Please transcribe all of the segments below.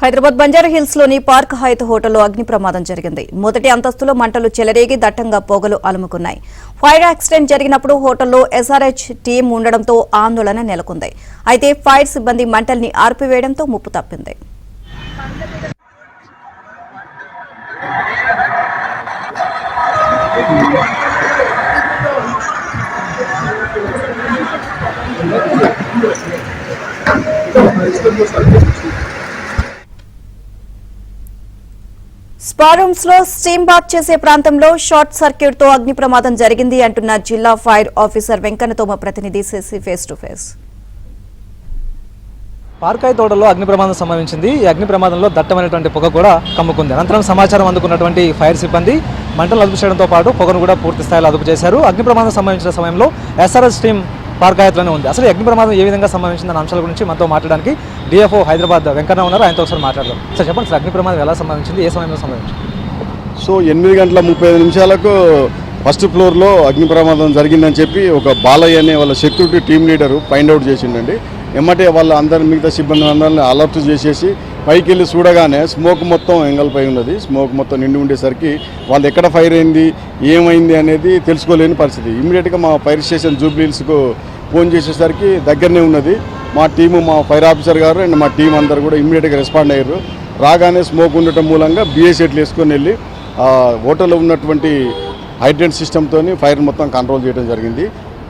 Hyderabad Banjara hills లోని park Hayath హోటల్లో అగ్ని ప్రమాదం జరిగింది. మొదటి అంతస్తులో మంటలు చెలరేగి దట్టంగా పొగలు అలుముకున్నాయి. ఫైర్ యాక్సిడెంట్ జరిగినప్పుడు హోటల్లో ఎస్ఆర్హెచ్ టీం ఉండడంతో ఆందోళన నెలకొంది. అయితే ఫైర్ సిబ్బంది మంటల్ని ఆర్పివేయడంతో ముప్పు తప్పింది. స్పా రూమ్స్ లో స్టీమ్ బాత్ చేసే ప్రాంతంలో షార్ట్ సర్క్యూట్ తో అగ్ని ప్రమాదం జరిగింది అంటున్న జిల్లా ఫైర్ ఆఫీసర్ వెంకన్నతో మా ప్రతినిధి శశి ఫేస్ టు ఫేస్. పార్కాయి తోటలో అగ్ని ప్రమాదం సంభవించింది. ఈ అగ్ని ప్రమాదంలో దట్టమైనటువంటి పొగ కూడా కమ్ముకుంది. అనంతరం సమాచారం అందుకున్నటువంటి ఫైర్ సిబ్బంది మంటలు అదుపు చేయడంతో పాటు పొగను కూడా పూర్తి స్థాయిలో అదుపు చేశారు. అగ్ని ప్రమాదం సంభవించిన సమయంలో ఎస్ఆర్ఎస్ టీం పార్కాయత్లోనే ఉంది. అసలు అగ్ని ప్రమాదం ఏ విధంగా సంభవించిందన్న అంశాల గురించి మనతో మాట్లాడడానికి డిఎఫ్ఓ హైదరాబాద్ వెంకన్న ఉన్నారు. ఆయనతో ఒకసారి మాట్లాడదాం. సార్ చెప్పండి సార్, అగ్ని ప్రమాదం ఎలా సంభవించింది, ఏ సమయంలో సంభవించింది? సో 8:35 ఫస్ట్ ఫ్లోర్లో అగ్ని ప్రమాదం జరిగిందని చెప్పి ఒక బాలయ్య అనే వాళ్ళ security team leader find out చేసిండండి. ఎమ్మటే వాళ్ళ అందరి మిగతా సిబ్బంది అందరిని అలర్ట్ చేసేసి పైకి వెళ్ళి చూడగానే స్మోక్ మొత్తం ఎంగల్పై ఉన్నది. స్మోక్ మొత్తం నిండి ఉండేసరికి వాళ్ళు ఎక్కడ ఫైర్ అయింది, ఏమైంది అనేది తెలుసుకోలేని పరిస్థితి. ఇమ్మీడియట్గా మా ఫైర్ స్టేషన్ జూబ్లీహిల్స్కు ఫోన్ చేసేసరికి దగ్గరనే ఉన్నది. మా టీము, మా ఫైర్ ఆఫీసర్ గారు అండ్ మా టీం అందరు కూడా ఇమ్మీడియట్గా రెస్పాండ్ అయ్యారు. రాగానే స్మోక్ ఉండటం మూలంగా బిఏసెట్లు వేసుకొని వెళ్ళి హోటల్లో ఉన్నటువంటి హైడ్రెంట్ సిస్టమ్తో ఫైర్ మొత్తం కంట్రోల్ చేయడం జరిగింది.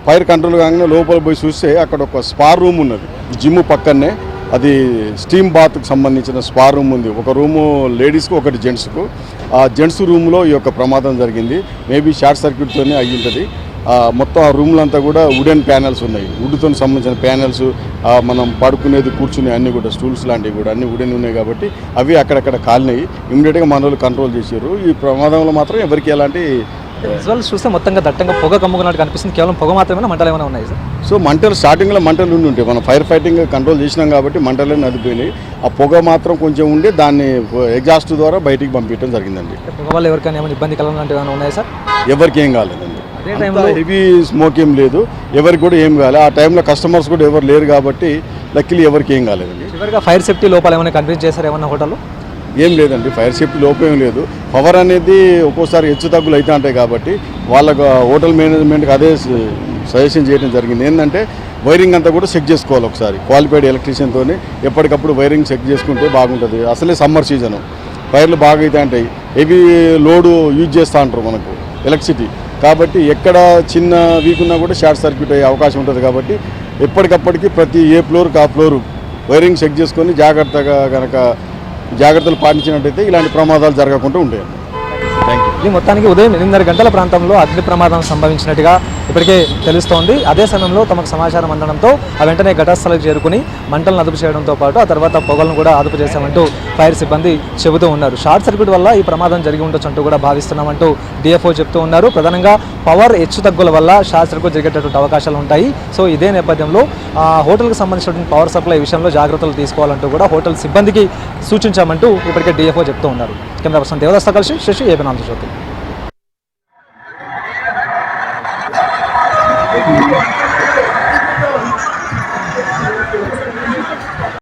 ఫైర్ కంట్రోల్ కాగానే లోపల పోయి చూస్తే అక్కడ ఒక స్పా రూమ్ ఉన్నది. జిమ్ పక్కనే అది స్టీమ్ బాత్కు సంబంధించిన స్పా రూమ్ ఉంది. ఒక రూము లేడీస్కు, ఒకటి జెంట్స్కు. ఆ జెంట్స్ రూమ్లో ఈ యొక్క ప్రమాదం జరిగింది. మేబీ షార్ట్ సర్క్యూట్తోనే అయ్యి ఉంటుంది. మొత్తం ఆ రూమ్లంతా కూడా వుడెన్ ప్యానెల్స్ ఉన్నాయి. వుడ్తో సంబంధించిన ప్యానెల్స్, మనం పడుకునేది, కూర్చునే అన్నీ కూడా స్టూల్స్ లాంటివి కూడా అన్నీ వుడెన్ ఉన్నాయి కాబట్టి అవి అక్కడక్కడ కాలినాయి. ఇమ్మీడియట్గా మన వాళ్ళు కంట్రోల్ చేశారు. ఈ ప్రమాదంలో మాత్రం ఎవరికి ఎలాంటి విజువల్స్ చూస్తే మొత్తంగా దట్టంగా పొగ కమ్ముకున్నట్టు కనిపిస్తుంది. కేవలం పొగ మాత్రమే, మంటలు ఏమైనా ఉన్నాయి సార్? సో మంటలు స్టార్టింగ్లో మంటలు ఉండి ఉంటాయి. మనం ఫైర్ ఫైటింగ్ కంట్రోల్ చేసినాం కాబట్టి మంటలే నడిపోయినాయి. ఆ పొగ మాత్రం కొంచెం ఉండి దాన్ని ఎగ్జాస్ట్ ద్వారా బయటికి పంపించడం జరిగిందండి. పొగ వల్ల ఎవరికైనా ఏమైనా ఇబ్బంది కలగలాంటివి ఏమైనా ఉన్నాయా సార్? ఎవరికి ఏం కాలేదండి. హెవీ స్మోక్ ఏం లేదు, ఎవరికి కూడా ఏం కాలేదు. ఆ టైంలో కస్టమర్స్ కూడా ఎవరు లేరు కాబట్టి లక్కీలీ ఎవరికి ఏం కాలేదండి. చివరిగా ఫైర్ సేఫ్టీ లోపాలు ఏమైనా కన్విన్స్ చేశారు ఏమన్నా హోటల్లో? ఏం లేదండి, ఫైర్ సేఫ్టీ లోపం ఏం లేదు. పవర్ అనేది ఒక్కోసారి హెచ్చు తగ్గులు అవుతూ ఉంటాయి కాబట్టి వాళ్ళకు హోటల్ మేనేజ్మెంట్కి అదే సజెషన్ చేయడం జరిగింది. ఏంటంటే వైరింగ్ అంతా కూడా చెక్ చేసుకోవాలి ఒకసారి క్వాలిఫైడ్ ఎలక్ట్రీషియన్తో. ఎప్పటికప్పుడు వైరింగ్ చెక్ చేసుకుంటే బాగుంటుంది. అసలే సమ్మర్ సీజను, ఫైర్లు బాగా అవుతూ ఉంటాయి. హెవీ లోడు యూజ్ చేస్తూ ఉంటారు మనకు ఎలక్ట్రిసిటీ కాబట్టి ఎక్కడ చిన్న వీక్ ఉన్నా కూడా షార్ట్ సర్క్యూట్ అయ్యే అవకాశం ఉంటుంది. కాబట్టి ఎప్పటికప్పటికి ప్రతి ఏ ఫ్లోర్కి ఆ ఫ్లోరు వైరింగ్ చెక్ చేసుకొని జాగ్రత్తలు పాటించినట్టయితే ఇలాంటి ప్రమాదాలు జరగకుండా ఉంటాయి. Thank you. ఇది మొత్తానికి ఉదయం 8:30 గంటల ప్రాంతంలో అగ్ని ప్రమాదం సంభవించినట్టుగా ఇప్పటికే తెలుస్తోంది. అదే సమయంలో తమకు సమాచారం అందడంతో వెంటనే ఘటస్థలకు చేరుకుని మంటలను అదుపు చేయడంతో పాటు ఆ తర్వాత పొగలను కూడా అదుపు చేశామంటూ ఫైర్ సిబ్బంది చెబుతూ ఉన్నారు. షార్ట్ సర్క్యూట్ వల్ల ఈ ప్రమాదం జరిగి ఉండొచ్చు అంటూ కూడా భావిస్తున్నామంటూ డిఎఫ్ఓ చెప్తూ ఉన్నారు. ప్రధానంగా పవర్ హెచ్చు తగ్గుల వల్ల షార్ట్ సర్క్యూట్ జరిగేటటువంటి అవకాశాలు ఉంటాయి. సో ఇదే నేపథ్యంలో హోటల్కి సంబంధించినటువంటి పవర్ సప్లై విషయంలో జాగ్రత్తలు తీసుకోవాలంటూ కూడా హోటల్ సిబ్బందికి సూచించామంటూ ఇప్పటికే డిఎఫ్ఓ చెప్తూ ఉన్నారు. కెమెరా పర్సన్ దేవదాస్తో కలిసి శశి, ఏబీ ఆంధ్రజ్యోతి.